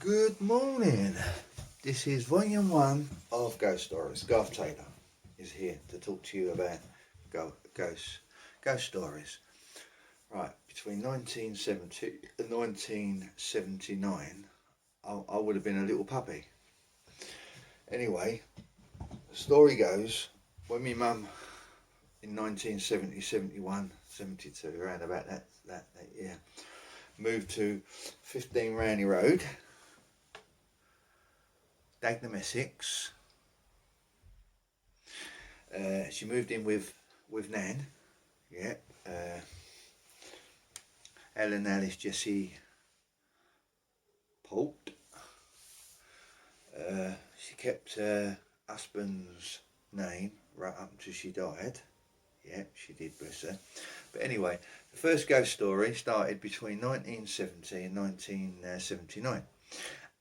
Good morning. This is volume 1 of Ghost Stories. Garf Taylor is here to talk to you about ghost stories. Right, between 1970 and 1979, I would have been a little puppy. Anyway, the story goes when my mum in 1970, 71, 72, around about that year, moved to 15 Ranny Road, Dagenham, Essex. She moved in with Nan, yeah. Ellen Alice Jessie Polt. She kept her husband's name right up until she died. Yeah, she did, bless her. But anyway, the first ghost story started between 1970 and 1979,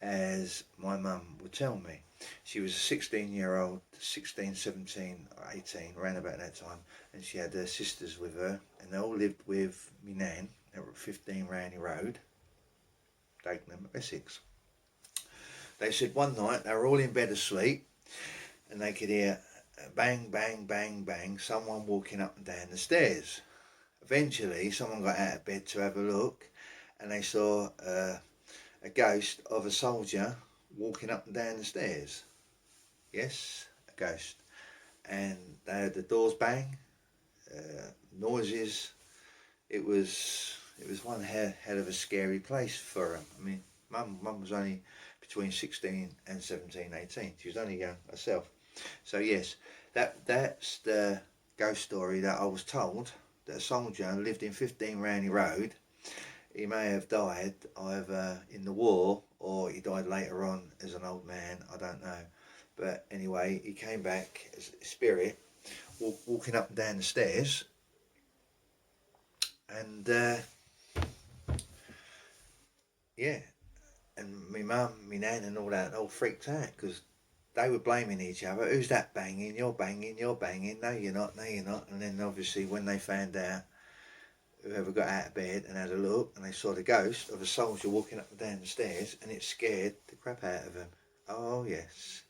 as my mum would tell me. She was a 16-year-old, 16, 17, or 18, around about that time, and she had her sisters with her, and they all lived with me nan. They were at 15 Ranny Road, Dagenham, Essex. They said one night they were all in bed asleep, and they could hear bang, bang, bang, bang, someone walking up and down the stairs. Eventually, someone got out of bed to have a look, and they saw a ghost of a soldier walking up and down the stairs. Yes, a ghost. And they heard the doors bang, noises. It was one hell of a scary place for them. I mean, mum was only between 16 and 17, 18. She was only young herself. So yes, that's the ghost story that I was told, that a soldier lived in 15 Ranny Road. He may have died either in the war or he died later on as an old man, I don't know. But anyway, he came back as a spirit, walking up and down the stairs. And yeah, and my mum, my nan and all that all freaked out because they were blaming each other. Who's that banging? You're banging, you're banging. No, you're not, no, you're not. And then obviously when they found out, whoever got out of bed and had a look, and they saw the ghost of a soldier walking up and down the stairs, and it scared the crap out of them. Oh yes.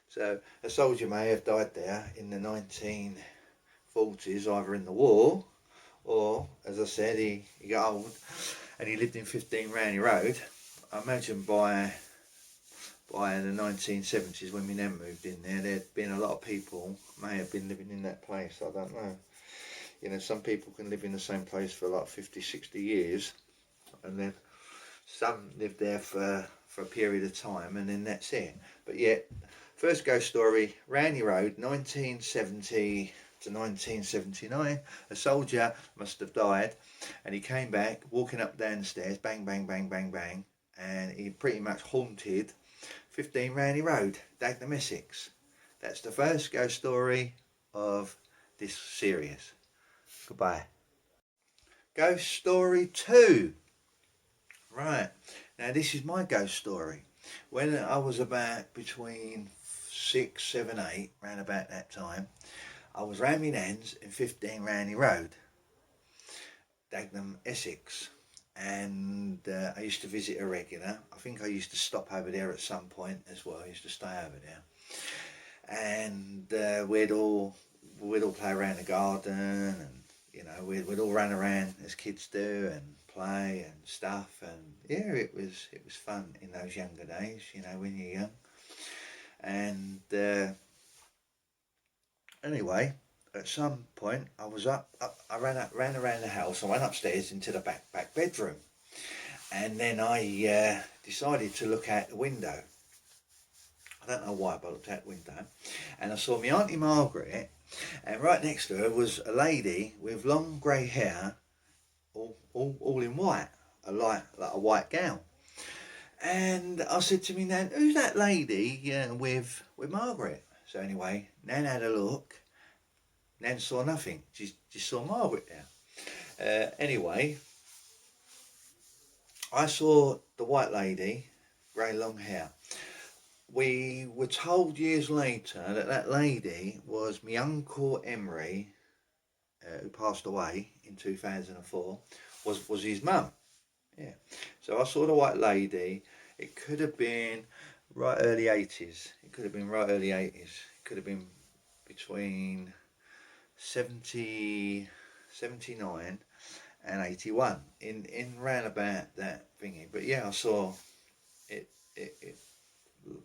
So a soldier may have died there in the 1940s, either in the war, or as I said, he got old and he lived in 15 Ranny Road. I imagine by the 1970s, when my nan moved in there, there'd been a lot of people may have been living in that place. I don't know. You know, some people can live in the same place for like 50, 60 years, and then some live there for a period of time, and then that's it. But yet, first ghost story, Ranny Road, 1970 to 1979. A soldier must have died, and he came back walking up down the stairs, bang, bang, bang, bang, bang, and he pretty much haunted 15 Ranny Road, Dagenham, Essex. That's the first ghost story of this series. Goodbye. Ghost story 2. Right, now this is my ghost story. When I was about between 6, 7, 8, round about that time, I was round my nan's in 15 Ranny Road, Dagenham, Essex. And I used to visit her regular. I think I used to stop over there at some point as well. I used to stay over there. And we'd all play around the garden, and you know, we'd all run around as kids do and play and stuff, and yeah, it was fun in those younger days, you know, when you're young. And anyway, at some point I was up I ran around the house. I went upstairs into the back bedroom, and then I decided to look out the window. I don't know why, but I looked out the window and I saw my Auntie Margaret, and right next to her was a lady with long grey hair, all in white, like a white gown. And I said to me nan, who's that lady with Margaret? So anyway, Nan had a look. Nan saw nothing. She saw Margaret there. Anyway, I saw the white lady, grey long hair. We were told years later that lady was my Uncle Emery, who passed away in 2004, was his mum. Yeah. So I saw the white lady It could have been right early 80s. It could have been right early 80s. It could have been between 70, 79 and 81 in round about that thingy. But yeah, I saw it, it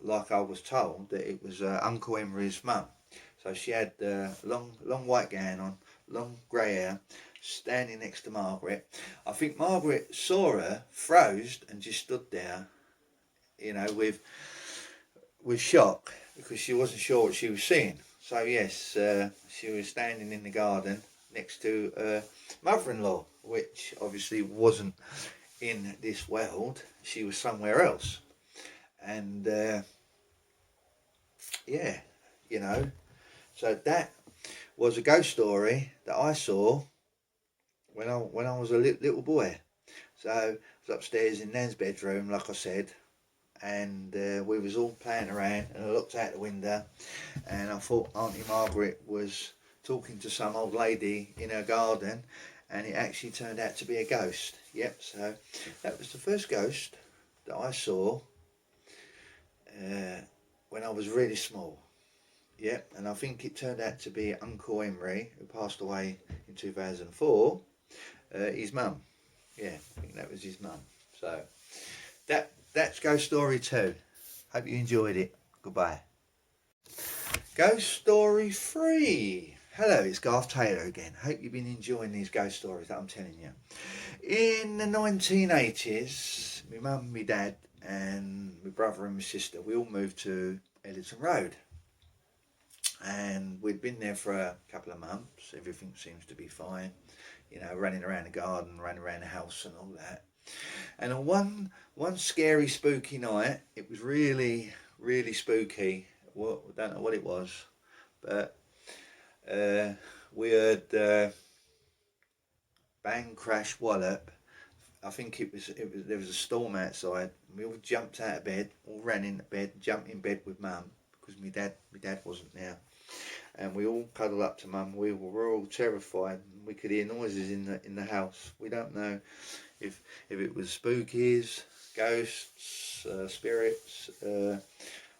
like I was told that it was Uncle Emery's mum. So she had long white gown on, long grey hair, standing next to Margaret. I think Margaret saw her, froze, and just stood there, you know, with shock because she wasn't sure what she was seeing. So yes, she was standing in the garden next to her mother-in-law, which obviously wasn't in this world. She was somewhere else, and yeah, you know. So that was a ghost story that I saw when I was a little boy. So I was upstairs in Nan's bedroom, like I said, and we was all playing around, and I looked out the window, and I thought Auntie Margaret was talking to some old lady in her garden, and it actually turned out to be a ghost. Yep. So that was the first ghost that I saw when I was really small. Yeah, and I think it turned out to be Uncle Emery, who passed away in 2004. His mum. Yeah, I think that was his mum. So that's Ghost Story 2. Hope you enjoyed it. Goodbye. Ghost Story 3. Hello, it's Garf Taylor again. Hope you've been enjoying these ghost stories that I'm telling you. In the 1980s, my mum, my dad, and my brother and my sister, we all moved to Ellerton Road. And we'd been there for a couple of months. Everything seems to be fine, you know, running around the garden, running around the house and all that. And on one scary spooky night, it was really spooky. I don't know what it was, but we heard bang crash wallop. I think it was there was a storm outside. We all jumped out of bed, all ran into bed, jumped in bed with mum because my dad wasn't there. And we all cuddled up to mum. We were all terrified. We could hear noises in the house. We don't know if it was spookies, ghosts, spirits,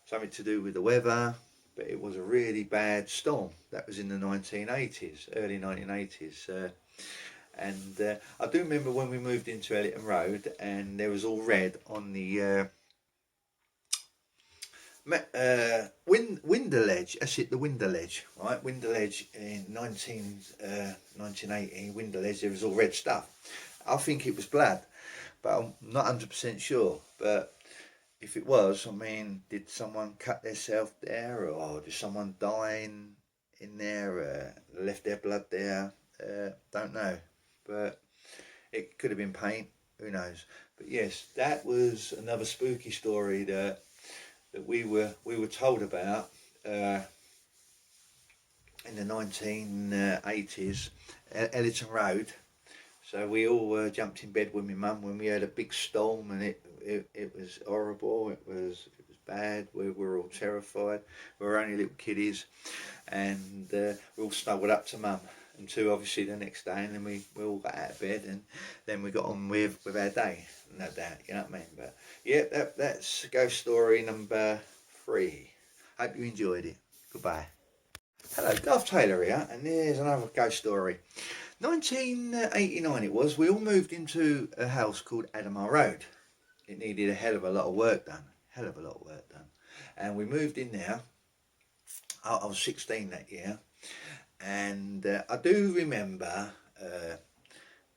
something to do with the weather. But it was a really bad storm. That was in the 1980s, early 1980s. And I do remember when we moved into Ellerton Road, and there was all red on the window ledge. That's it, the window ledge, right? Window ledge in 1980, window ledge, there was all red stuff. I think it was blood, but I'm not 100% sure. But if it was, I mean, did someone cut themselves there, or did someone die in there, left their blood there? Don't know, but it could have been paint, who knows. But yes, that was another spooky story that we were told about in the 1980s at Ellerton Road. So we all jumped in bed with my mum when we had a big storm, and it was horrible. It was bad. We were all terrified. We were only little kiddies, and we all snuggled up to mum until obviously the next day, and then we all got out of bed, and then we got on with our day, no doubt, you know what I mean. But yeah, that's ghost story number 3. Hope you enjoyed it. Goodbye. Hello, Garth Taylor here, and there's another ghost story. 1989 it was. We all moved into a house called Adamar Road. It needed a hell of a lot of work done. And we moved in there. I was 16 that year. And I do remember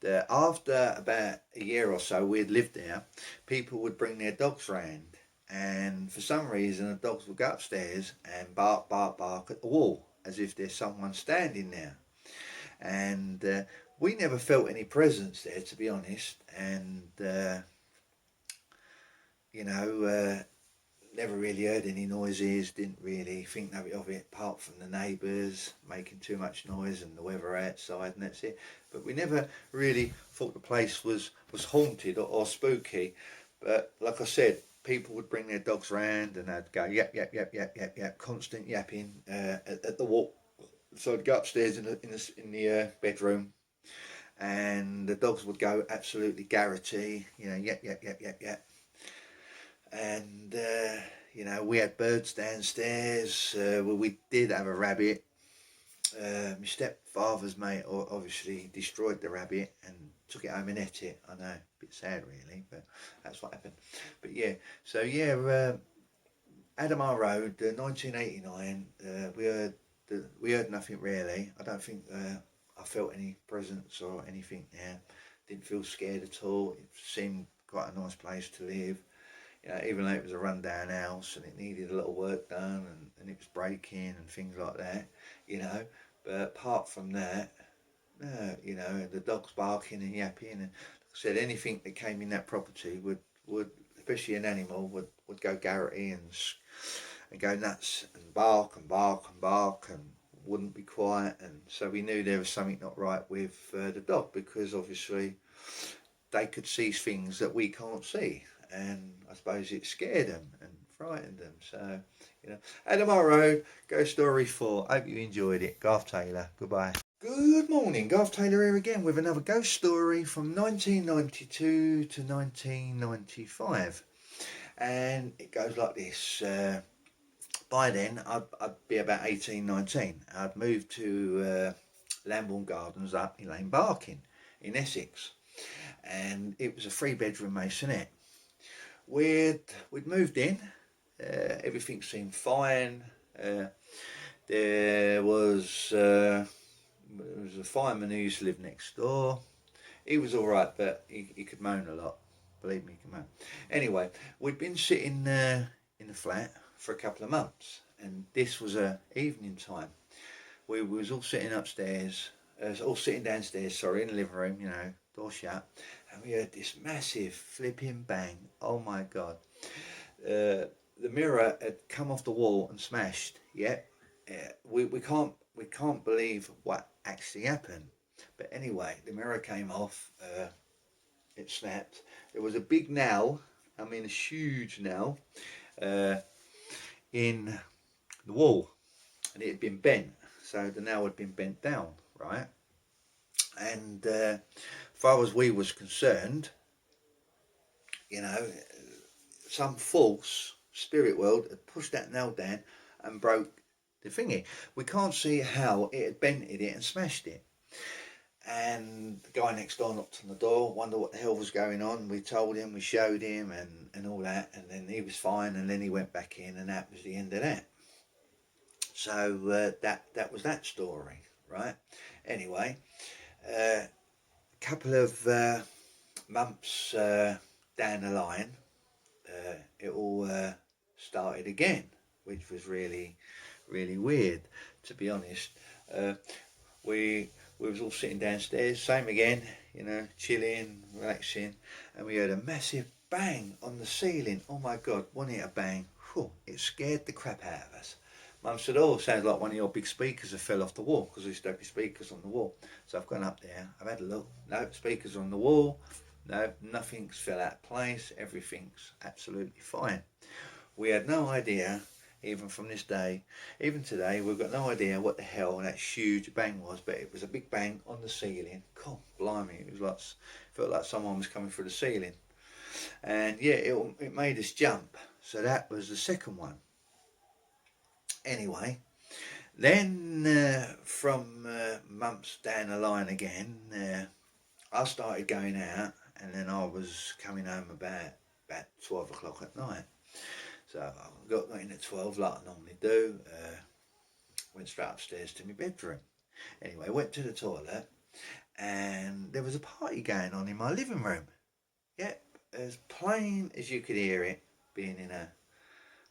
that after about a year or so we had lived there, people would bring their dogs round. And for some reason, the dogs would go upstairs and bark at the wall as if there's someone standing there. And we never felt any presence there, to be honest. And, never really heard any noises, didn't really think of it apart from the neighbours making too much noise and the weather outside, and that's it. But we never really thought the place was haunted or spooky. But like I said, people would bring their dogs round and they'd go yap, constant yapping at the wall. So I'd go upstairs in the bedroom, and the dogs would go absolutely garrety, yap. we had birds downstairs. We did have a rabbit. My stepfather's mate obviously destroyed the rabbit and took it home and ate it. I know, a bit sad really, but that's what happened. But yeah, so yeah, Adamar Road, 1989. We heard nothing really. I don't think I felt any presence or anything there. Didn't feel scared at all. It seemed quite a nice place to live. Even though it was a rundown house and it needed a little work done and it was breaking and things like that, But apart from that, the dogs barking and yapping and like I said, anything that came in that property would especially an animal would go garrety and go nuts and bark and bark and bark and wouldn't be quiet, and so we knew there was something not right with the dog, because obviously they could see things that we can't see, and I suppose it scared them and frightened them. So, Adamar Road, Ghost Story 4. Hope you enjoyed it. Garf Taylor, goodbye. Good morning, Garf Taylor here again with another ghost story from 1992 to 1995. And it goes like this. By then, I'd be about 18, 19. I'd moved to Lambourne Gardens up in Lane Barking in Essex. And it was a 3-bedroom masonette. We'd moved in. Everything seemed fine. There was a fireman who used to live next door. He was all right, but he could moan a lot. Believe me, he could moan. Anyway, we'd been sitting in the flat for a couple of months, and this was evening time. We was all sitting upstairs, all sitting downstairs, in the living room, door shut, and we heard this massive flipping bang. Oh my God. The mirror had come off the wall and smashed. Yeah. We can't believe what actually happened. But anyway, the mirror came off, it snapped. There was a big nail, a huge nail, in the wall, and it had been bent. So the nail had been bent down, right? And as far as we was concerned, some false spirit world had pushed that nail down and broke the thingy. We can't see how it had bented it and smashed it. And the guy next door knocked on the door, wondered what the hell was going on. We told him, we showed him and all that, and then he was fine, and then he went back in, and that was the end of that. So that was that story, right? Anyway, a couple of months down the line, it all started again, which was really, really weird, to be honest. We was all sitting downstairs, same again, chilling, relaxing, and we heard a massive bang on the ceiling. Oh my God, wasn't it a bang? Whew, it scared the crap out of us. Mum said, "Oh, sounds like one of your big speakers have fell off the wall," because we used to have speakers on the wall. So I've gone up there, I've had a look. No, speakers on the wall. No, nothing's fell out of place. Everything's absolutely fine. We had no idea, even from this day, even today, we've got no idea what the hell that huge bang was, but it was a big bang on the ceiling. God, blimey, it was like, felt like someone was coming through the ceiling. And yeah, it made us jump. So that was the second one. Anyway, then from months down the line again, I started going out, and then I was coming home about 12 o'clock at night. So I got in at 12 like I normally do, went straight upstairs to my bedroom. Anyway, went to the toilet, and there was a party going on in my living room. Yep, as plain as you could hear it being in a...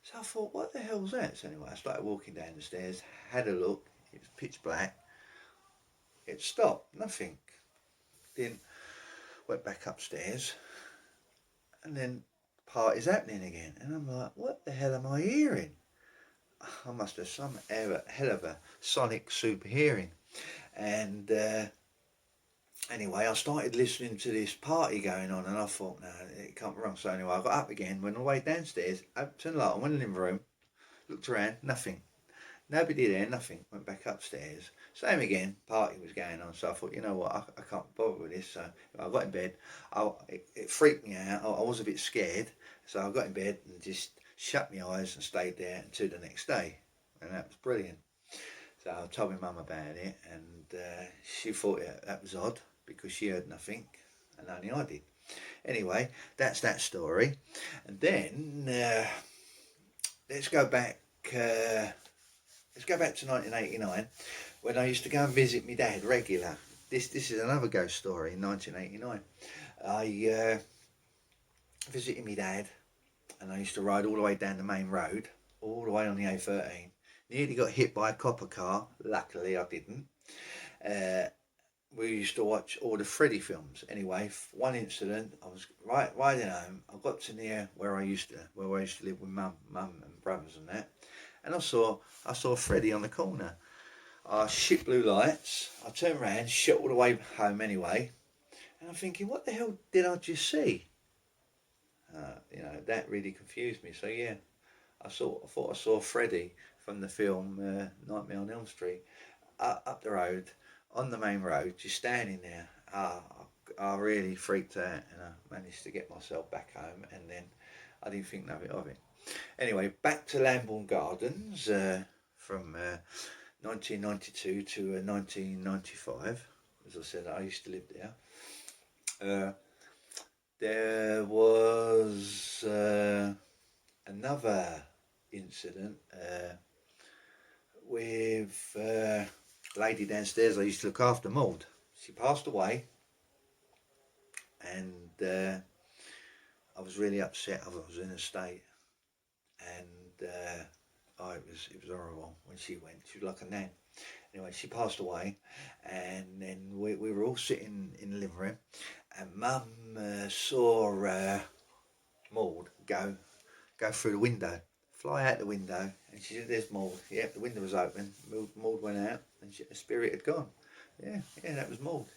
So I thought, what the hell's that? So anyway, I started walking down the stairs, had a look, it was pitch black. It stopped, nothing. Then went back upstairs, and then party's happening again, and I'm like, what the hell am I hearing? I must have some hell of a sonic super hearing. And anyway, I started listening to this party going on, and I thought, no, it can't be wrong. So anyway, I got up again, went all the way downstairs, opened the light, went in the living room, looked around, nothing. Nobody there, nothing. Went back upstairs. Same again, party was going on. So I thought, you know what, I can't bother with this. So I got in bed. It freaked me out. I was a bit scared. So I got in bed and just shut my eyes and stayed there until the next day, and that was brilliant. So I told my mum about it, and she thought that was odd because she heard nothing, and only I did. Anyway, that's that story. And then let's go back. Let's go back to 1989 when I used to go and visit my dad regular. This is another ghost story. In 1989, I visited my dad, and I used to ride all the way down the main road, all the way on the A13. Nearly got hit by a copper car. Luckily, I didn't. Uh, we used to watch all the Freddy films. Anyway, one incident, I was riding home. I got to near where I used to live with mum and brothers and that, and I saw Freddy on the corner. I shit blue lights. I turned around, shot all the way home anyway, and I'm thinking, what the hell did I just see? That really confused me. So yeah, I thought I saw Freddy from the film Nightmare on Elm Street up the road on the main road, just standing there. I really freaked out, and I managed to get myself back home, and then I didn't think nothing of it. Anyway, back to Lambourne Gardens from 1992 to 1995. As I said, I used to live there. There was another incident with a lady downstairs I used to look after, Maud. She passed away, and I was really upset. I was in a state, and it was horrible when she went. She was like a nan. Anyway, she passed away, and then we were all sitting in the living room, and Mum saw Maud go through the window, fly out the window, and she said, "There's Maud." Yeah, the window was open. Maud went out, and the spirit had gone. Yeah, that was Maud.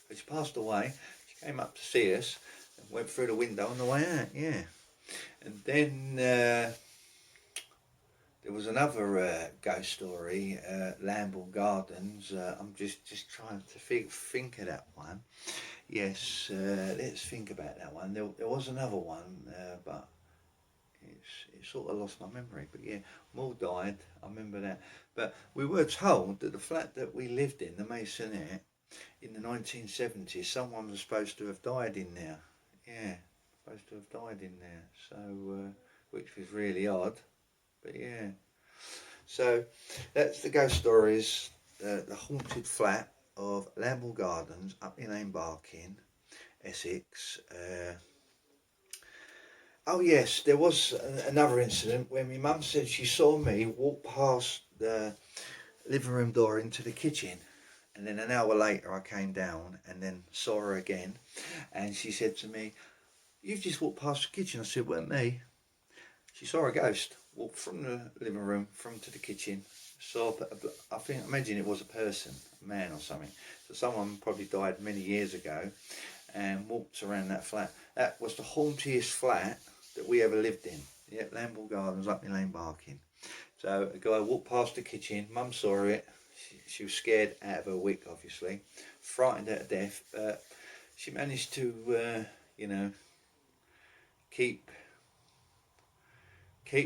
But she passed away. She came up to see us and went through the window on the way out. Yeah, and then there was another ghost story, Lambourne Gardens. I'm just trying to think of that one. Yes, let's think about that one. There was another one, but it sort of lost my memory. But yeah, Maud died. I remember that. But we were told that the flat that we lived in, the Masonette, in the 1970s, someone was supposed to have died in there. Yeah, supposed to have died in there. So, which was really odd. But yeah. So that's the ghost stories. The haunted flat of Lambourne Gardens, up in Lane Barking, Essex. Oh yes, there was another incident where my mum said she saw me walk past the living room door into the kitchen, and then an hour later I came down and then saw her again, and she said to me, "You've just walked past the kitchen." I said, "Weren't me." She saw a ghost walk from the living room to the kitchen. Saw, imagine it was a person, a man or something. So someone probably died many years ago and walked around that flat. That was the hauntiest flat that we ever lived in. Yeah, Lambourne Gardens, up in Lane Barking. So a guy walked past the kitchen. Mum saw it. She was scared out of her wig, obviously, frightened her to death. But she managed to, keep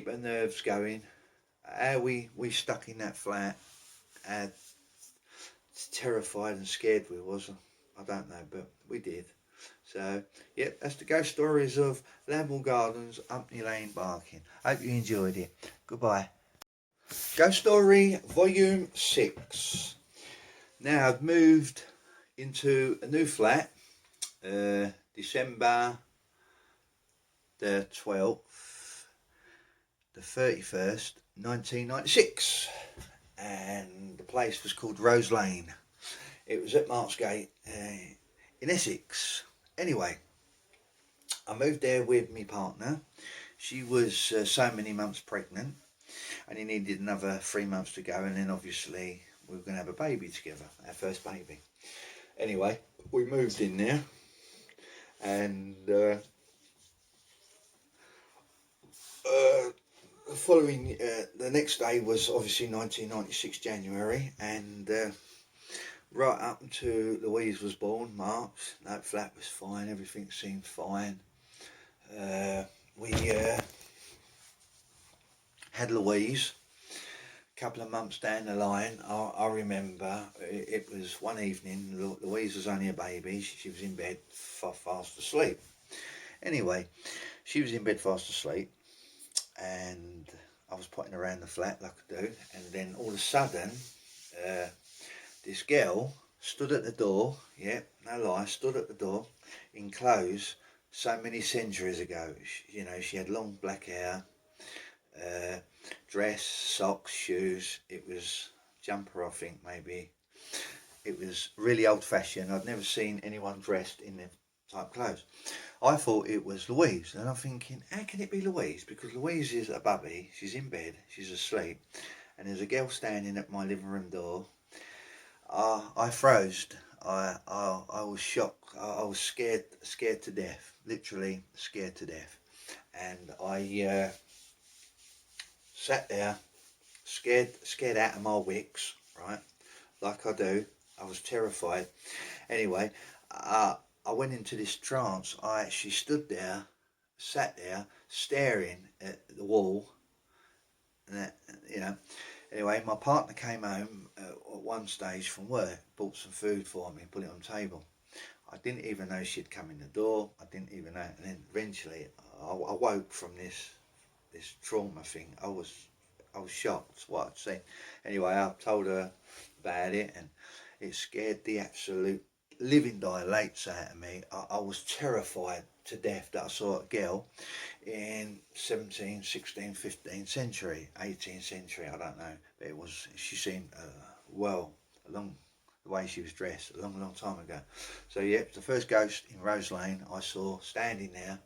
her nerves going. How we stuck in that flat, how terrified and scared we was, I don't know, but we did. So, yep, that's the ghost stories of Lambourne Gardens, Upney Lane, Barking. Hope you enjoyed it. Goodbye. Ghost Story Volume 6. Now I've moved into a new flat, December the 12th, the 31st, 1996. And the place was called Rose Lane. It was at Marksgate in Essex. Anyway, I moved there with my partner. She was so many months pregnant, and he needed another 3 months to go, and then obviously we were going to have a baby together, our first baby. Anyway, we moved in there, and the next day was obviously 1996 January, and right up until Louise was born, March, that flat was fine, everything seemed fine. We had Louise. A couple of months down the line, I remember it was one evening. Louise was only a baby. She was in bed, fast asleep. Anyway, she was in bed fast asleep, and I was putting her around the flat like I do. And then all of a sudden, uh, this girl stood at the door. Yeah, no lie, stood at the door in clothes so many centuries ago. She had long black hair, uh, dress, socks, shoes. It was jumper, I think, maybe. It was really old fashioned. I'd never seen anyone dressed in them type clothes. I thought it was Louise, and I'm thinking, how can it be Louise? Because Louise is a bubby, she's in bed, she's asleep, and there's a girl standing at my living room door. I froze. I was shocked. I was scared to death, literally scared to death, and I sat there, scared out of my wits, right, like I do. I was terrified. Anyway, I went into this trance. I actually stood there, sat there, staring at the wall, and Anyway, my partner came home at one stage from work, bought some food for me, put it on the table. I didn't even know she'd come in the door. I didn't even know. And then eventually, I woke from this trauma thing. I was shocked what I'd seen. Anyway, I told her about it, and it scared the absolute living daylights out of me. I was terrified to death that I saw a girl in 17th, 16th, 15th century, 18th century, I don't know. But she seemed, along the way she was dressed, a long time ago. So, yeah, the first ghost in Rose Lane I saw standing there.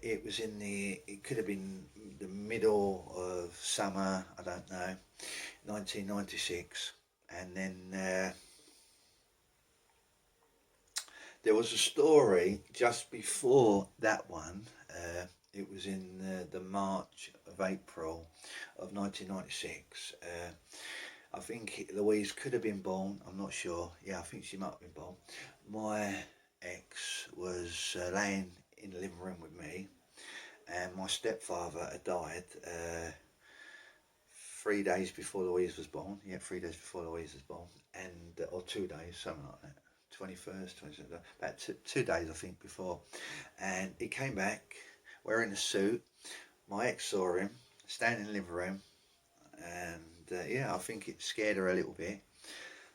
It could have been the middle of summer, I don't know, 1996. And then there was a story just before that one. It was in the March of April of 1996. I think Louise could have been born. I'm not sure. Yeah, I think she might have been born. My ex was laying in the living room with me, and my stepfather had died 3 days before Louise was born. Yeah, 3 days before Louise was born, and or 2 days, something like that. 21st, 22nd, about 2 days I think before, and he came back wearing a suit. My ex saw him standing in the living room, and yeah, I think it scared her a little bit,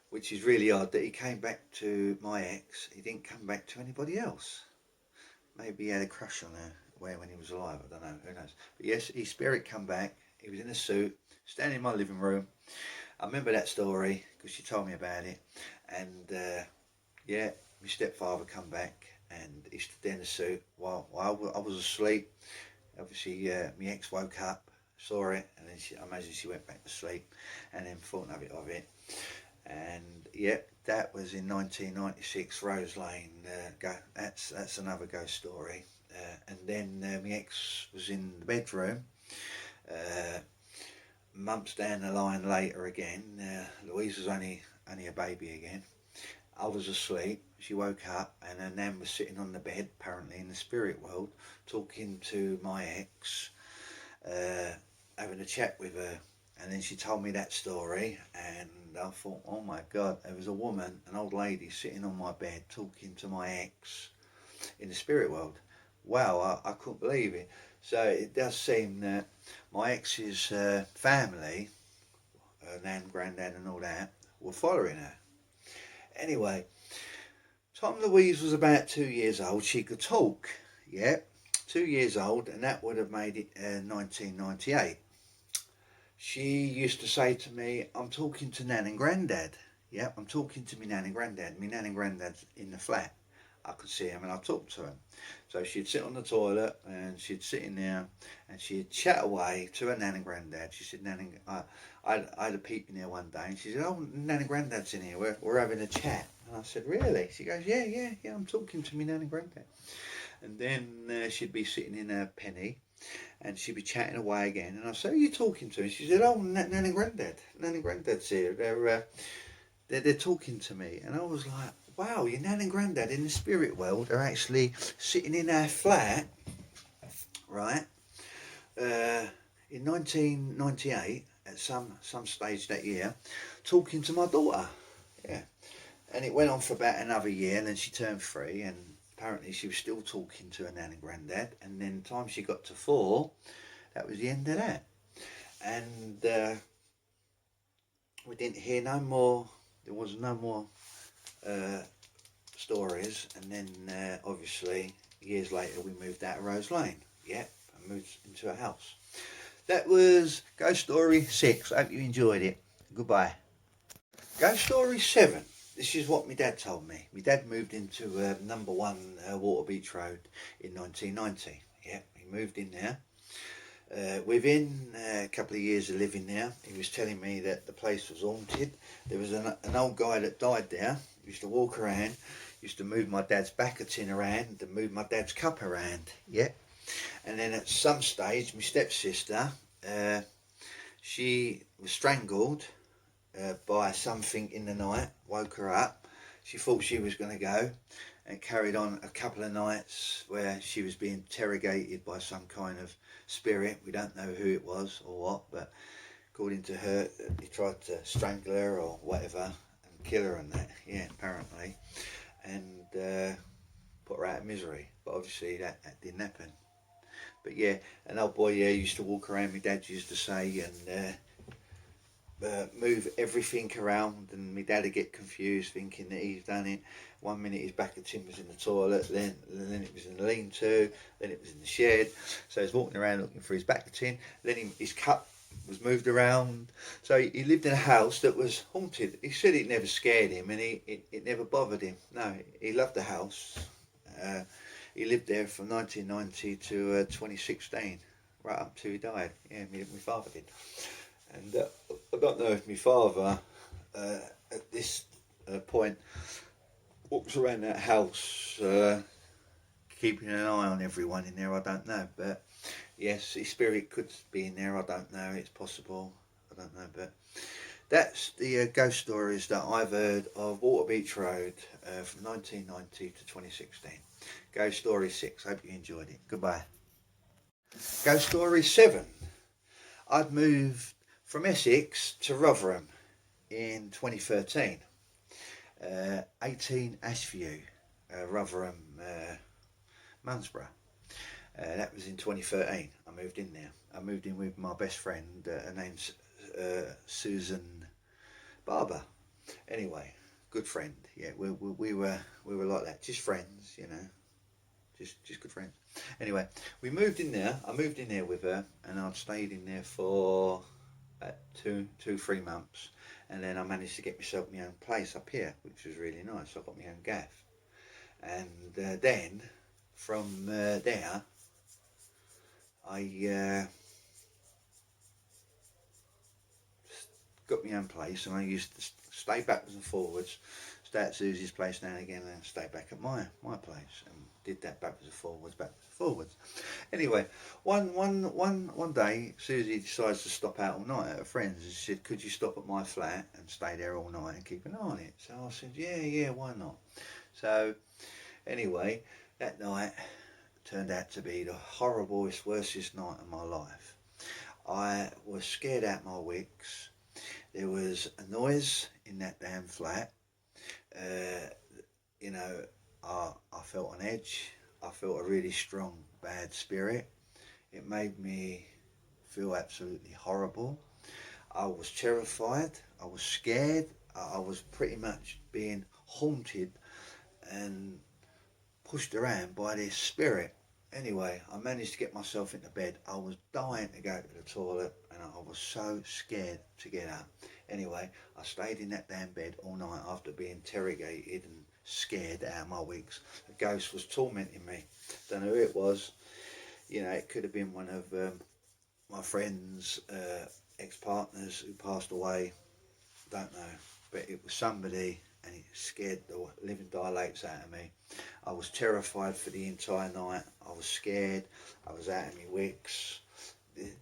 which is really odd that he came back to my ex. He didn't come back to anybody else. Maybe he had a crush on her when he was alive. I don't know. Who knows? But yes, his spirit come back. He was in a suit, standing in my living room. I remember that story because she told me about it, and yeah, my stepfather come back and he stood there in a suit while I was asleep. Obviously, my ex woke up, saw it, and then I imagine she went back to sleep, and then thought nothing of it. And yeah, that was in 1996, Rose Lane. That's another ghost story. And then my ex was in the bedroom. Months down the line later again, Louise was only a baby again. I was asleep. She woke up, and her nan was sitting on the bed, apparently in the spirit world, talking to my ex, having a chat with her. And then she told me that story, and I thought, oh my God, there was a woman, an old lady, sitting on my bed talking to my ex in the spirit world. Wow, I couldn't believe it. So it does seem that my ex's family, her nan, granddad, and all that, were following her. Anyway, Tom Louise was about 2 years old. She could talk, yeah, 2 years old, and that would have made it 1998. She used to say to me, I'm talking to Nan and Grandad. Yeah, I'm talking to me Nan and Grandad. Me Nan and Grandad's in the flat. I could see him and I talked to him. So she'd sit on the toilet and she'd sit in there and she'd chat away to her Nan and Grandad. She said, Nan and I had a peep in there one day and she said, oh, Nan and Grandad's in here. We're having a chat. And I said, really? She goes, yeah, I'm talking to me Nan and Grandad. And then she'd be sitting in her penny and she'd be chatting away again. And I said, who are you talking to? And she said, oh, Nan and Grandad. Nan and Grandad's here. They're talking to me. And I was like, wow, your Nan and Grandad in the spirit world are actually sitting in our flat, right? in 1998, at some stage that year, talking to my daughter. Yeah, and it went on for about another year, and then she turned 3, and apparently she was still talking to her nan and granddad. And then the time she got to 4, that was the end of that. And we didn't hear no more. There was no more uh, stories. And then obviously years later we moved out of Rose Lane. Yeah, I moved into a house. That was Ghost Story 6. I hope you enjoyed it. Goodbye. Ghost Story 7. This is what my dad told me. My dad moved into number 1 Water Beach Road in 1990. Yeah, he moved in there. Within a couple of years of living there, he was telling me that the place was haunted. There was an old guy that died there. He used to walk around, used to move my dad's back tin around and move my dad's cup around. Yeah. And then at some stage, my stepsister, she was strangled by something in the night, woke her up. She thought she was going to go, and carried on a couple of nights where she was being interrogated by some kind of spirit. We don't know who it was or what, but according to her, he tried to strangle her or whatever and kill her and that. Yeah, apparently, and put her out of misery. But obviously that didn't happen. But yeah, an old boy used to walk around. My dad used to say and. Move everything around, and my dad would get confused thinking that he's done it. One minute his back of tin was in the toilet, then it was in the lean-to, then it was in the shed. So he's walking around looking for his back of tin. Then his cup was moved around. So he lived in a house that was haunted. He said it never scared him, and it never bothered him. No, he loved the house. He lived there from 1990 to 2016, right up till he died. Yeah, my father did. And I don't know if my father, at this point, walks around that house keeping an eye on everyone in there. I don't know. But yes, his spirit could be in there. I don't know. It's possible. I don't know. But that's the ghost stories that I've heard of Water Beach Road from 1990 to 2016. Ghost Story 6. Hope you enjoyed it. Goodbye. Ghost Story 7. I'd moved from Essex to Rotherham in 2013. 18 Ashview, Rotherham, Munsborough. That was in 2013. I moved in there. I moved in with my best friend. Her name's Susan Barber. Anyway, good friend. Yeah, we were like that, just friends, you know, just good friends. Anyway, we moved in there. I moved in there with her, and I'd stayed in there for about 3 months, and then I managed to get myself my own place up here, which was really nice. I got my own gaff, and then from there, I got my own place, and I used to stay backwards and forwards, stay at Susie's place now and again, and stay back at my place, and did that backwards and forwards. Anyway, one day, Susie decides to stop out all night at her friend's, and she said, "Could you stop at my flat and stay there all night and keep an eye on it?" So I said, "Yeah, why not?" So anyway, that night turned out to be the horriblest, worstest night of my life. I was scared out my wits. There was a noise in that damn flat. Uh, you know, I felt on edge. I felt a really strong, bad spirit. It made me feel absolutely horrible. I was terrified. I was scared. I was pretty much being haunted and pushed around by this spirit. Anyway, I managed to get myself into bed. I was dying to go to the toilet, and I was so scared to get up. Anyway, I stayed in that damn bed all night after being interrogated and scared out of my wigs. The ghost was tormenting me. Don't know who it was. You know, it could have been one of my friend's ex-partners who passed away. Don't know. But it was somebody, and it scared the living daylights out of me. I was terrified for the entire night. I was scared. I was out of my wits.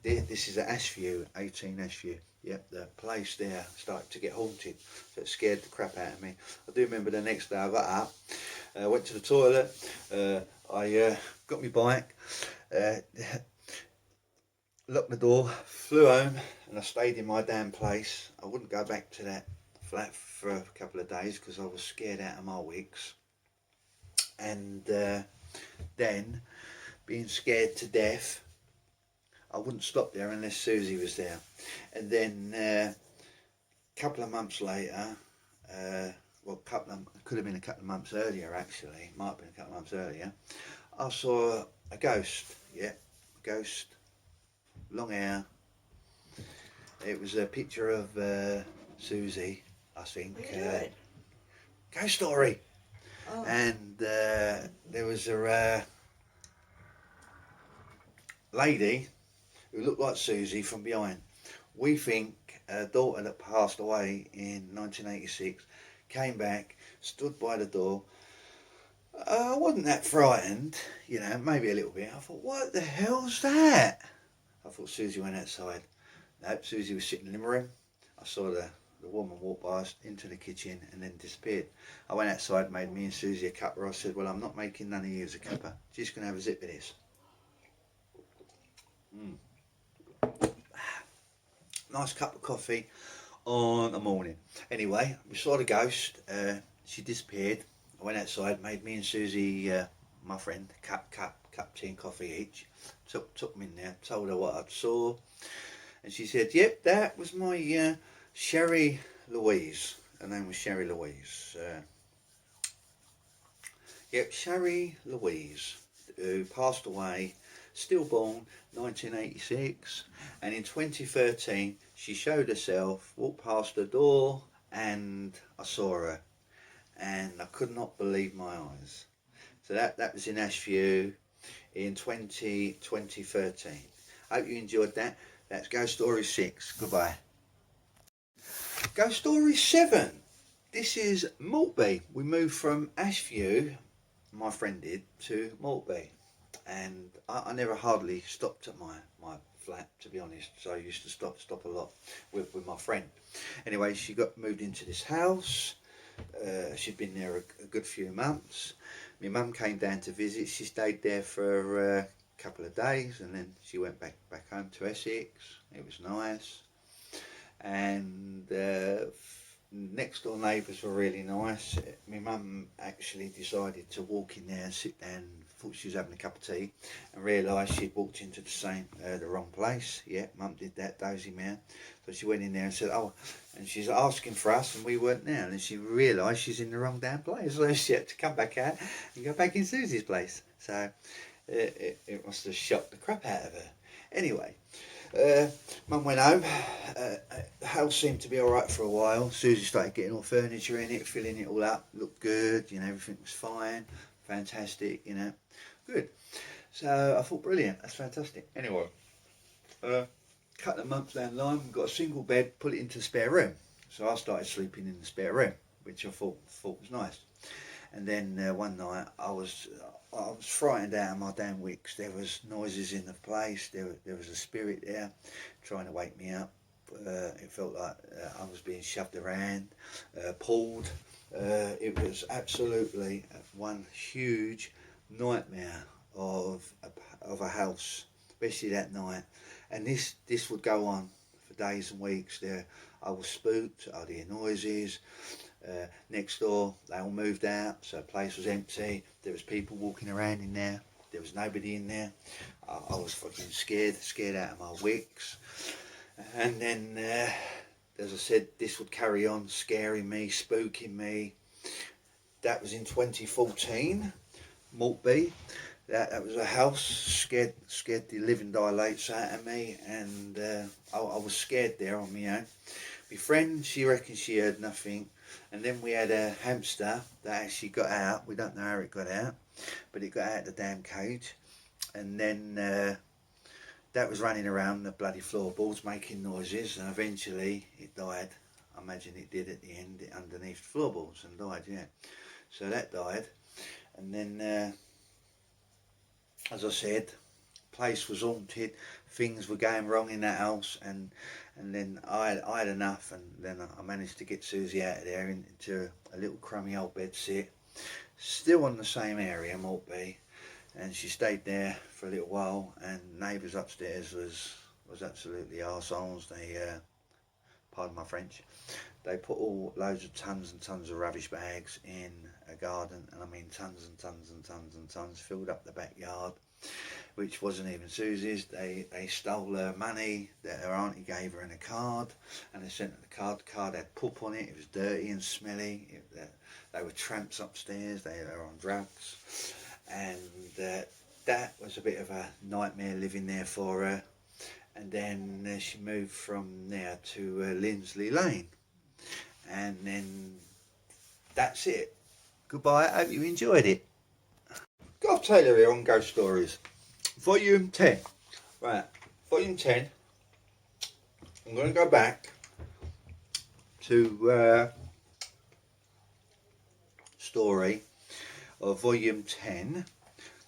This is at Ashview, 18 Ashview. Yep, the place there started to get haunted. So it scared the crap out of me. I do remember the next day I got up, went to the toilet, I got my bike, locked the door, flew home, and I stayed in my damn place. I wouldn't go back to that flat for a couple of days because I was scared out of my wits. And then, being scared to death, I wouldn't stop there unless Susie was there. And then a couple of months later, could have been a couple of months earlier actually, might have been a couple of months earlier, I saw a ghost. Yeah, a ghost, long hair. It was a picture of Susie, I think. Ghost story. Oh. And there was a lady who looked like Susie from behind. We think her daughter that passed away in 1986 came back, stood by the door. I wasn't that frightened, you know, maybe a little bit. I thought, what the hell's that? I thought Susie went outside. Nope, Susie was sitting in the room. I saw the woman walk past into the kitchen and then disappeared. I went outside, made me and Susie a cuppa. I said, well, I'm not making none of you a cuppa. Just going to have a zip of this. Nice cup of coffee on a morning. Anyway, we saw the ghost. She disappeared. I went outside, made me and Susie, my friend, cup tea and coffee each. Took them in there, told her what I saw. And she said, yep, that was my Sherry Louise. Her name was Sherry Louise. Yep, Sherry Louise, who passed away, stillborn, 1986. And in 2013, she showed herself, walked past the door, and I saw her. And I could not believe my eyes. So that was in Ashview in 2013. Hope you enjoyed that. That's Ghost Story 6. Goodbye. Ghost Story 7. This is Maltby. We moved from Ashview, my friend did, to Maltby. And I never hardly stopped at my flat, to be honest. So I used to stop a lot with my friend. Anyway, she got moved into this house. She'd been there a good few months. My mum came down to visit. She stayed there for a couple of days and then she went back home to Essex. It was nice. And next door neighbours were really nice. My mum actually decided to walk in there and sit down. Thought she was having a cup of tea and realised she'd walked into the wrong place. Yeah, Mum did that, dozy man. So she went in there and said, oh, and she's asking for us and we weren't there. And then she realised she's in the wrong damn place. So she had to come back out and go back in Susie's place. So it must have shocked the crap out of her. Anyway, Mum went home. The house seemed to be alright for a while. Susie started getting all furniture in it, filling it all up. Looked good, you know, everything was fine. Fantastic, you know. Good. So I thought, brilliant, that's fantastic. Anyway, couple of months down the line, we got a single bed, put it into the spare room. So I started sleeping in the spare room, which I thought was nice. And then one night I was frightened out of my damn wits. There was noises in the place. There was a spirit there trying to wake me up. It felt like I was being shoved around, pulled. It was absolutely one huge nightmare of a house, especially that night. And this would go on for days and weeks. There, I was spooked. I'd hear noises. Next door, they all moved out, so the place was empty. There was people walking around in there. There was nobody in there. I was fucking scared out of my wits. And then, as I said, this would carry on, scaring me, spooking me. That was in 2014, Maltby. That was a house, scared the living daylights out of me, and I was scared there on my own. My friend, she reckons she heard nothing, and then we had a hamster that actually got out. We don't know how it got out, but it got out of the damn cage, and then that was running around the bloody floorboards making noises, and eventually it died. I imagine it did at the end, underneath the floorboards, and died, yeah. So that died, and then as I said, place was haunted, things were going wrong in that house, and then I had enough, and then I managed to get Susie out of there into a little crummy old bed sit, still on the same area, Maltby, and she stayed there for a little while, and neighbours upstairs was was absolutely arseholes. They, pardon my French, they put all loads of tons and tons of rubbish bags in a garden, and I mean tons and tons and tons and tons, filled up the backyard, which wasn't even Susie's. They stole her money that her auntie gave her in a card, and they sent her the card. The card had poop on it. It was dirty and smelly. They were tramps upstairs. They were on drugs, and that was a bit of a nightmare living there for her. And then she moved from there to Lindsley Lane, and then that's it. Goodbye. I hope you enjoyed it. Garf Taylor here on Ghost Stories, Volume 10. Right, Volume 10. I'm going to go back to story of Volume 10,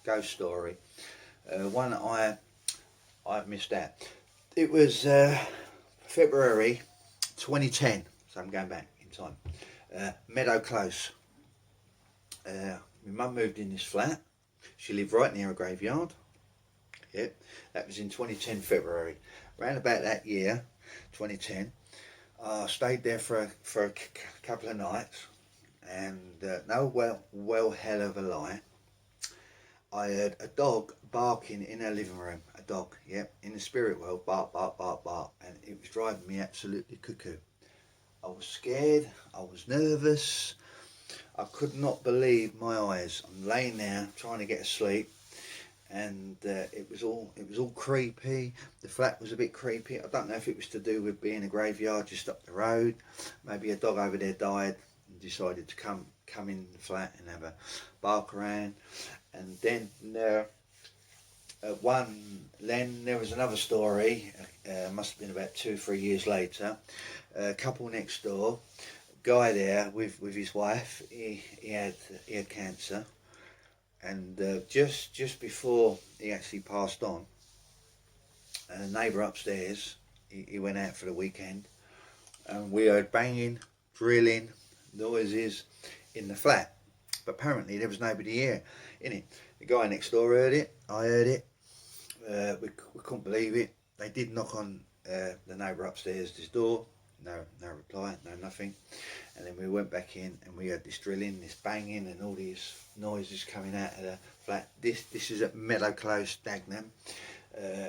Ghost Story. One that I've missed out. It was February 2010, so I'm going back in time. Meadow Close. My mum moved in this flat. She lived right near a graveyard. Yep, that was in 2010 February. Around about that year, 2010, I stayed there for a couple of nights, and no hell of a lie, I heard a dog barking in her living room. A dog, yep, in the spirit world, bark, bark, bark, bark, and it was driving me absolutely cuckoo. I was scared, I was nervous, I could not believe my eyes. I'm laying there trying to get asleep, and it was all creepy. The flat was a bit creepy. I don't know if it was to do with being a graveyard just up the road. Maybe a dog over there died and decided to come in the flat and have a bark around. And then there was another story. Must have been about 2-3 years later. A couple next door, guy there with his wife. He had cancer, and just before he actually passed on, a neighbour upstairs, he went out for the weekend, and we heard banging, drilling, noises in the flat. But apparently there was nobody here in it. The guy next door heard it. I heard it. We couldn't believe it. They did knock on the neighbour upstairs' door. No reply, no nothing. And then we went back in, and we heard this drilling, this banging, and all these noises coming out of the flat. This is at Meadow Close, Dagenham,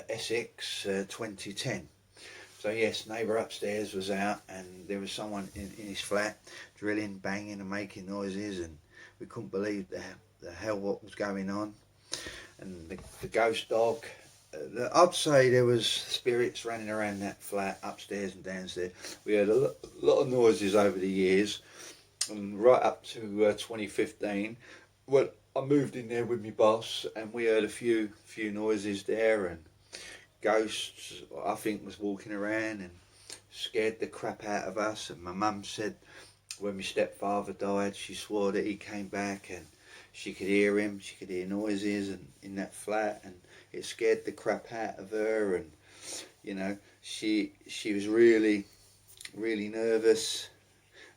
Essex, 2010. So yes, neighbour upstairs was out, and there was someone in his flat drilling, banging, and making noises, and we couldn't believe the hell what was going on. And the ghost dog, I'd say there was spirits running around that flat, upstairs and downstairs. We heard a lot of noises over the years, and right up to 2015. Well, I moved in there with my boss, and we heard a few noises there, and ghosts, I think, was walking around and scared the crap out of us. And my mum said when my stepfather died, she swore that he came back and she could hear him, she could hear noises and in that flat, and it scared the crap out of her. And you know, she was really nervous.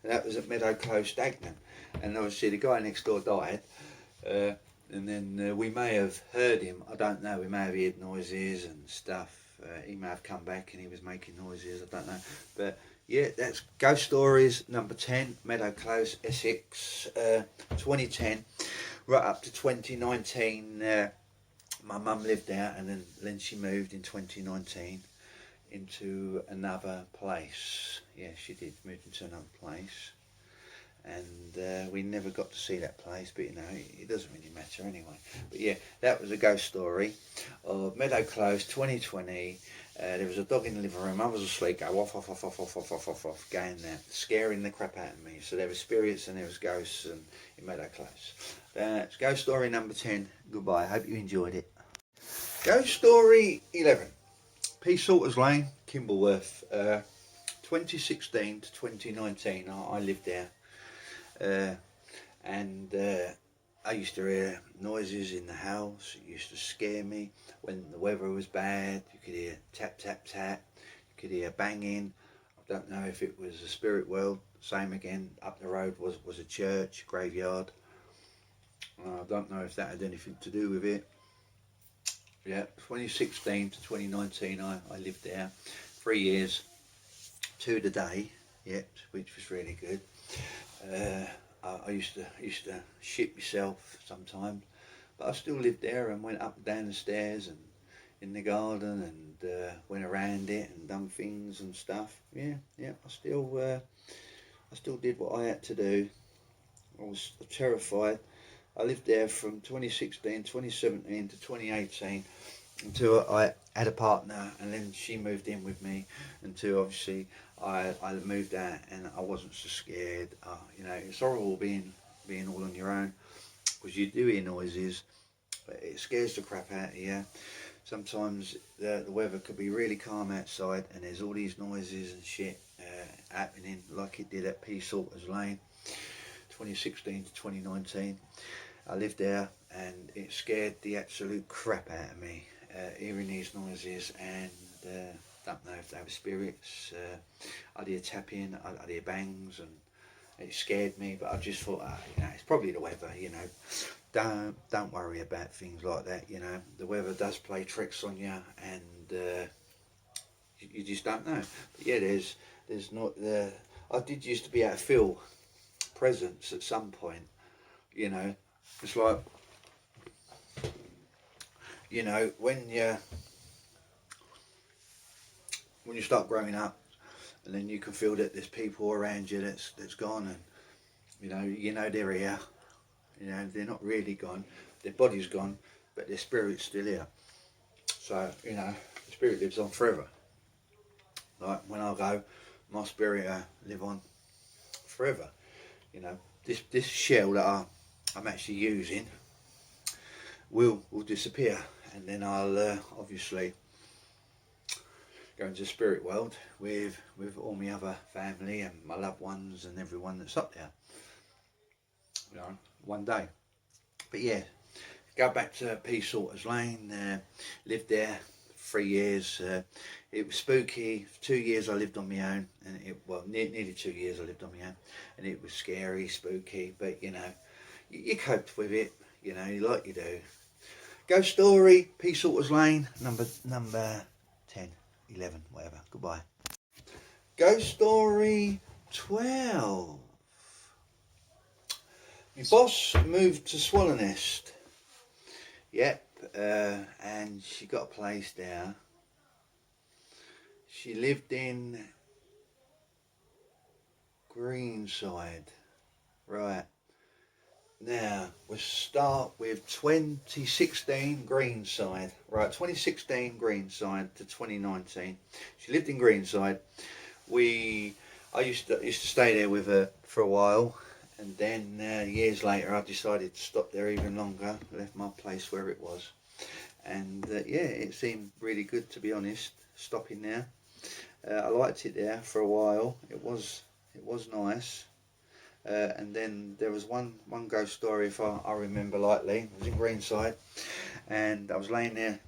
And that was at Meadow Close, Dagenham. And obviously the guy next door died, and then we may have heard him, I don't know, we may have heard noises and stuff. He may have come back and he was making noises, I don't know. But yeah, that's Ghost Stories number 10, Meadow Close, Essex, 2010, right up to 2019. My mum lived there, and then she moved in 2019 into another place. Yeah, she did, moved into another place. And we never got to see that place, but you know, it doesn't really matter anyway. But yeah, that was a ghost story of Meadow Close, 2020. There was a dog in the living room. I was asleep, go off, going there, scaring the crap out of me. So there were spirits and there was ghosts in Meadow Close. That's ghost story number 10. Goodbye. I hope you enjoyed it. Ghost story 11. Peace Salters Lane, Kimberworth. 2016 to 2019. I lived there. And I used to hear noises in the house. It used to scare me. When the weather was bad, you could hear tap, tap, tap. You could hear banging. I don't know if it was a spirit world. Same again, up the road was a church, graveyard. I don't know if that had anything to do with it. Yeah, 2016 to 2019, I lived there 3 years to the day. Yep, which was really good. Uh, I used to shit myself sometimes, but I still lived there and went up and down the stairs and in the garden and went around it and done things and stuff. Yeah, yeah. I still did what I had to do. I was terrified. I lived there from 2016, 2017 to 2018 until I had a partner, and then she moved in with me until obviously I moved out and I wasn't so scared. It's horrible being all on your own because you do hear noises, but it scares the crap out of you. Sometimes the weather could be really calm outside and there's all these noises and shit happening like it did at Peace Salters Lane 2016 to 2019. I lived there and it scared the absolute crap out of me hearing these noises, and don't know if they were spirits. I'd hear tapping, I'd hear bangs, and it scared me, but I just thought, it's probably the weather, Don't worry about things like that, The weather does play tricks on you, and you just don't know. But yeah, there's not the. I did used to be able to feel presence at some point, It's like, when you start growing up, and then you can feel that there's people around you that's gone, and they're here. They're not really gone. Their body's gone, but their spirit's still here. So the spirit lives on forever. Like when I go, my spirit live on forever. This shell that I'm actually using will disappear, and then I'll obviously go into the spirit world with all my other family and my loved ones and everyone that's up there. One day. But yeah, go back to Peace Salters Lane. Lived there 3 years. It was spooky. For 2 years I lived on my own, and nearly 2 years I lived on my own, and it was scary, spooky. But you coped with it. Like you do. Ghost story, Peace Salters Lane, number 10, 11, whatever. Goodbye. Ghost story 12. My boss moved to Swallownest. Yep, and she got a place there. She lived in Greenside. Right. Now, we'll start with 2016 Greenside. Right, 2016 Greenside to 2019. She lived in Greenside. I used to stay there with her for a while, and then years later I decided to stop there even longer. I left my place where it was, and it seemed really good, to be honest, stopping there. I liked it there for a while. It was nice. And then there was one ghost story, if I remember lightly. It was in Greenside, and I was laying there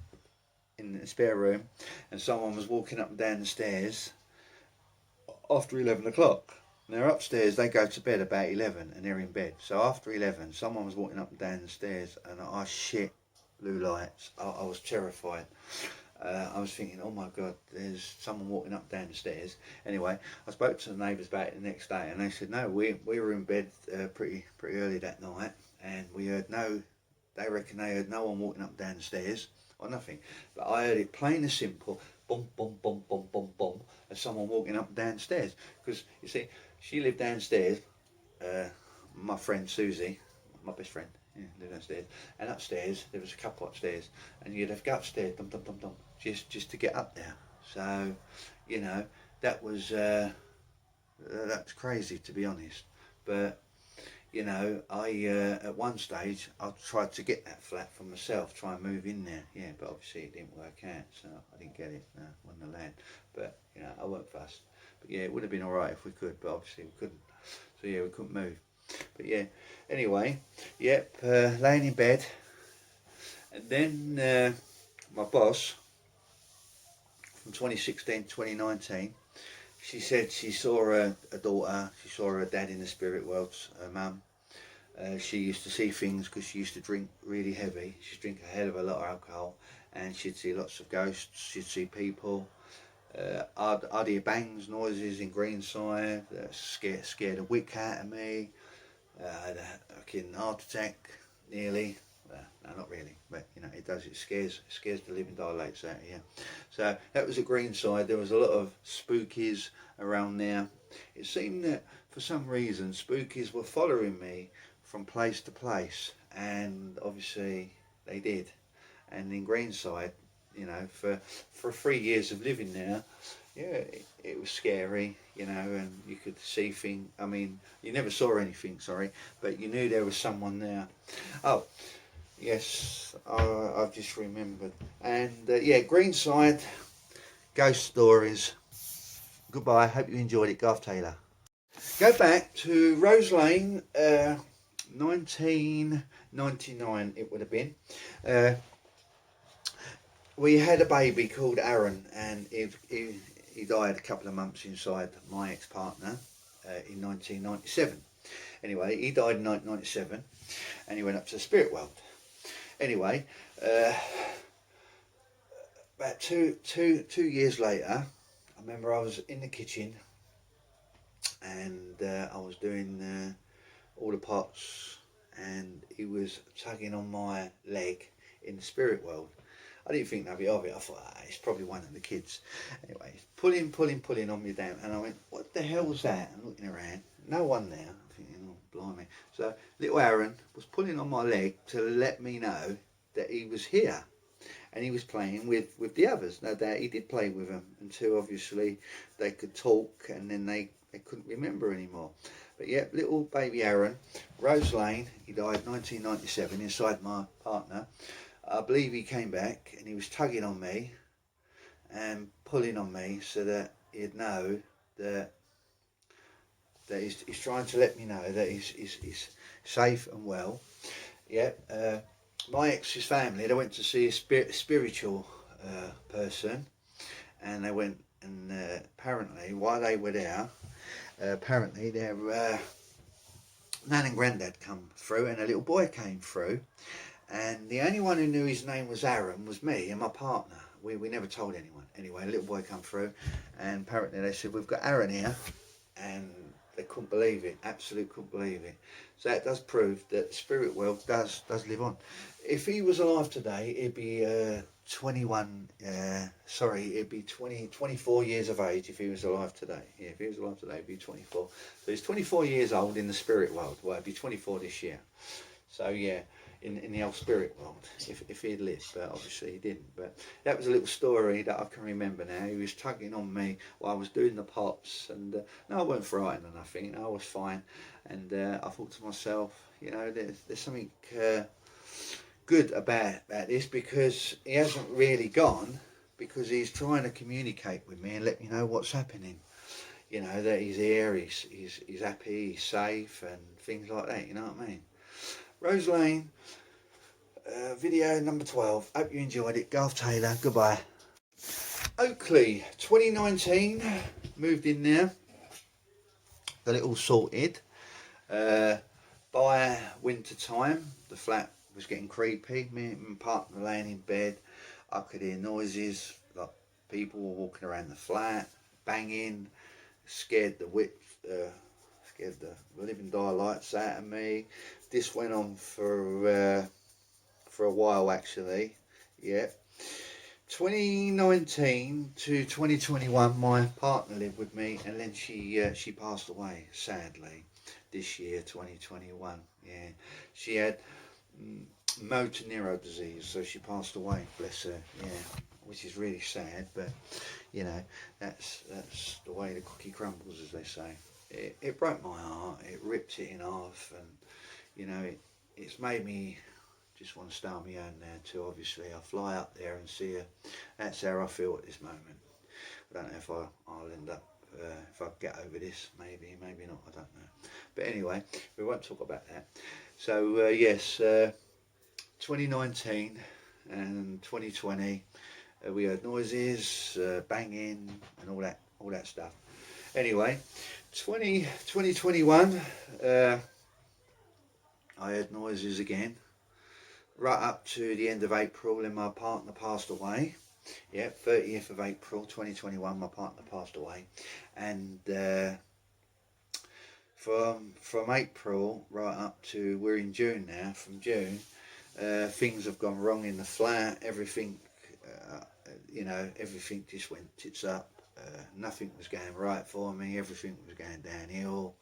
in the spare room, and someone was walking up and down the stairs after 11 o'clock. And they're upstairs, they go to bed about 11, and they're in bed. So after 11, someone was walking up and down the stairs, and I shit blue lights. I was terrified. I was thinking, oh my God, there's someone walking up and down the stairs. Anyway, I spoke to the neighbours about it the next day, and they said, no, we were in bed pretty early that night, and we heard they reckon they heard no one walking up and down the stairs or nothing. But I heard it plain and simple, boom, boom, boom, boom, boom, boom, as someone walking up and down the stairs. Because, you see, she lived downstairs, my friend Susie, my best friend, lived downstairs, and upstairs, there was a couple upstairs, and you'd have to go upstairs, dum, dum, dum, dum, just to get up there. So, that was crazy, to be honest. But I at one stage I tried to get that flat for myself, try and move in there. Yeah, but obviously it didn't work out, so I didn't get it. No, wasn't allowed. But I weren't fussed. But yeah, it would have been all right if we could, but obviously we couldn't. So yeah, we couldn't move. But yeah, anyway, yep, laying in bed, and then my boss from 2016 to 2019, she said she saw her daughter, she saw her dad in the spirit world, her mum, She used to see things because she used to drink really heavy. She'd drink a hell of a lot of alcohol, and she'd see lots of ghosts. She'd see people. I'd hear bangs, noises in Greenside. Scared a wick out of me. I had a fucking heart attack, nearly. No, not really, but you know it does. It scares the living daylights out of you. So that was at Greenside. There was a lot of spookies around there. It seemed that for some reason spookies were following me from place to place, and obviously they did. And in Greenside, you know, for 3 years of living there, yeah, it was scary, you know, and you could see things. I mean, you never saw anything, sorry, but you knew there was someone there. Oh, yes, I've just remembered. And yeah, Greenside, ghost stories. Goodbye, hope you enjoyed it, Garf Taylor. Go back to Rose Lane, 1999 it would have been. We had a baby called Aaron, and he died a couple of months inside my ex-partner in 1997. Anyway, he died in 1997, and he went up to the spirit world. Anyway, about two years later, I remember I was in the kitchen, and I was doing all the pots, and he was tugging on my leg in the spirit world. I didn't think nothing of it. I thought, it's probably one of the kids. Anyway, pulling on me down. And I went, what the hell's that? I'm looking around. No one there. I'm thinking, oh, blimey. So little Aaron was pulling on my leg to let me know that he was here. And he was playing with the others. No doubt he did play with them until obviously they could talk, and then they couldn't remember anymore. But yeah, little baby Aaron, Rose Lane, he died 1997 inside my partner. I believe he came back and he was tugging on me and pulling on me so that he'd know that he's trying to let me know that he's safe and well. Yeah, my ex's family, they went to see a spiritual person, and they went, and apparently while they were there, apparently their nan and granddad come through, and a little boy came through. And the only one who knew his name was Aaron was me and my partner. We never told anyone. Anyway, a little boy come through, and apparently they said, we've got Aaron here. And they couldn't believe it. Absolutely couldn't believe it. So that does prove that the spirit world does live on. If he was alive today, it'd be 24 years of age if he was alive today. Yeah, if he was alive today, he'd be 24. So he's 24 years old in the spirit world. Well, he'd be 24 this year. So yeah, in the old spirit world, if he'd lived, but obviously he didn't. But that was a little story that I can remember now. He was tugging on me while I was doing the pots, and no, I wasn't frightened or nothing. I was fine, and I thought to myself, you know, there's something good about this, because he hasn't really gone, because he's trying to communicate with me and let me know what's happening. You know, that he's here, he's happy, he's safe, and things like that. You know what I mean? Rose Lane, video number 12. Hope you enjoyed it. Garf Taylor, goodbye. Oakley, 2019, moved in there, got it all sorted. By winter time, the flat was getting creepy. Me and my partner laying in bed, I could hear noises, like people were walking around the flat, banging, scared the living daylights out of me. This went on for a while, actually. Yeah. 2019 to 2021, my partner lived with me, and then she passed away, sadly, this year, 2021. Yeah, she had motor neuro disease, so she passed away, bless her. Yeah, which is really sad, but you know, that's the way the cookie crumbles, as they say. It broke my heart. It ripped it in half, and you know, it's made me just want to stay on my own now too. Obviously, I fly up there and see her. That's how I feel at this moment. I don't know if I'll end up, if I get over this, maybe not, I don't know. But anyway, we won't talk about that. So yes, 2019 and 2020, we heard noises, banging, and all that stuff. Anyway, 2021, I heard noises again. Right up to the end of April, when my partner passed away. Yeah, 30th of April 2021, my partner passed away. And from April right up to, we're in June now, from June, things have gone wrong in the flat. Everything, everything just went tits up. Nothing was going right for me. Everything was going downhill.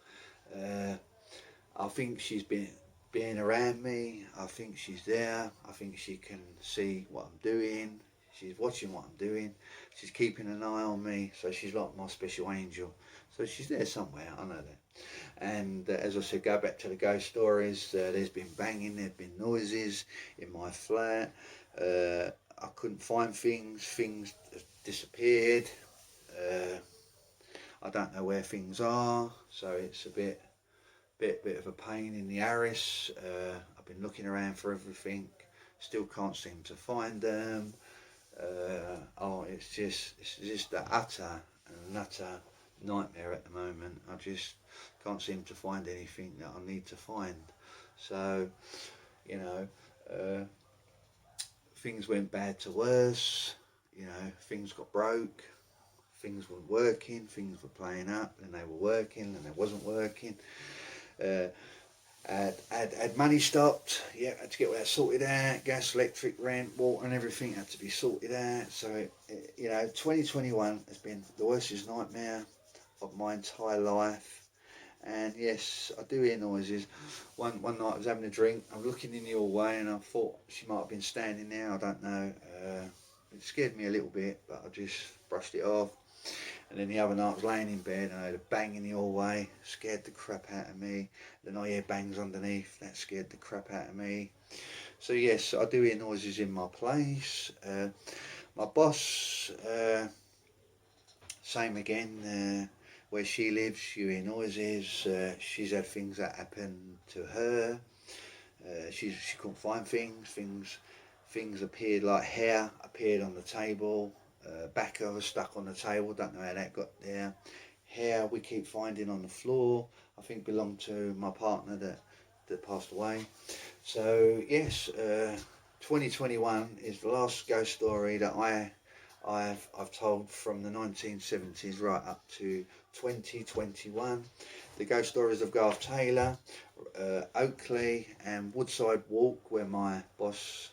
I think she's being around me. I think she's there. I think she can see what I'm doing. She's watching what I'm doing. She's keeping an eye on me. So she's like my special angel. So she's there somewhere. I know that. And as I said, go back to the ghost stories. There's been banging. There's been noises in my flat. I couldn't find things. Things disappeared. I don't know where things are. So it's a bit of a pain in the arse. I've been looking around for everything, still can't seem to find them. It's just an utter nightmare at the moment. I just can't seem to find anything that I need to find. So, things went bad to worse. Things got broke. Things weren't working. Things were playing up, and they were working, and they wasn't working. Had money stopped. Yeah, had to get all that sorted out. Gas, electric, rent, water, and everything had to be sorted out. So 2021 has been the worst nightmare of my entire life. And yes, I do hear noises. One night I was having a drink. I'm looking in your way, and I thought she might have been standing there. I don't know. It scared me a little bit, but I just brushed it off. And then the other night I was laying in bed and I heard a bang in the hallway, scared the crap out of me. Then I hear bangs underneath, that scared the crap out of me. So yes, I do hear noises in my place. My boss, same again, where she lives, you hear noises. She's had things that happen to her. She couldn't find things appeared, like hair appeared on the table. Back of her stuck on the table, don't know how that got there. Hair we keep finding on the floor, I think belonged to my partner that passed away. So yes, 2021 is the last ghost story that I've told from the 1970s right up to 2021. The ghost stories of Garf Taylor, Oakley and Woodside Walk, where my boss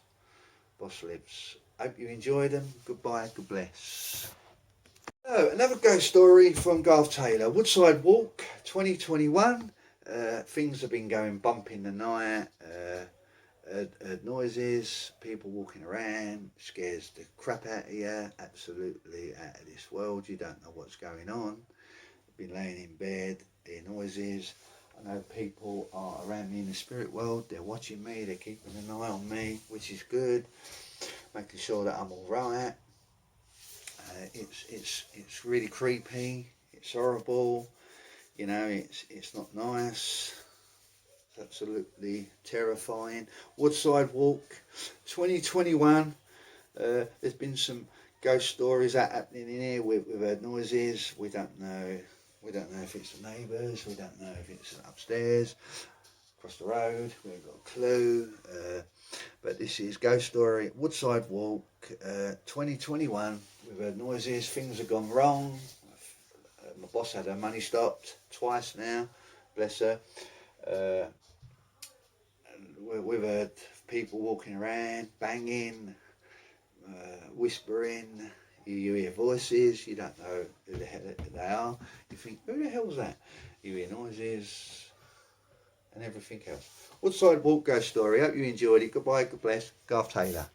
lives. Hope you enjoyed them. Goodbye, God bless. So, another ghost story from Garf Taylor. Woodside Walk, 2021. Things have been going bump in the night. Heard noises, people walking around, scares the crap out of you. Absolutely out of this world. You don't know what's going on. Been laying in bed, hear noises. I know people are around me in the spirit world. They're watching me. They're keeping an eye on me, which is good. Making sure that I'm all right. It's really creepy. It's horrible. It's not nice. It's absolutely terrifying. Woodside Walk, 2021. There's been some ghost stories happening in here. We've heard noises. We don't know. We don't know if it's the neighbours. We don't know if it's upstairs, across the road. We haven't got a clue. But this is Ghost Story Woodside Walk, 2021. We've heard noises, things have gone wrong. My boss had her money stopped twice now, bless her. We've heard people walking around, banging, whispering. You hear voices, you don't know who the hell they are. You think, who the hell's that? You hear noises and everything else. Woodside Walk Ghost Story. Hope you enjoyed it. Goodbye, God bless. Garf Taylor.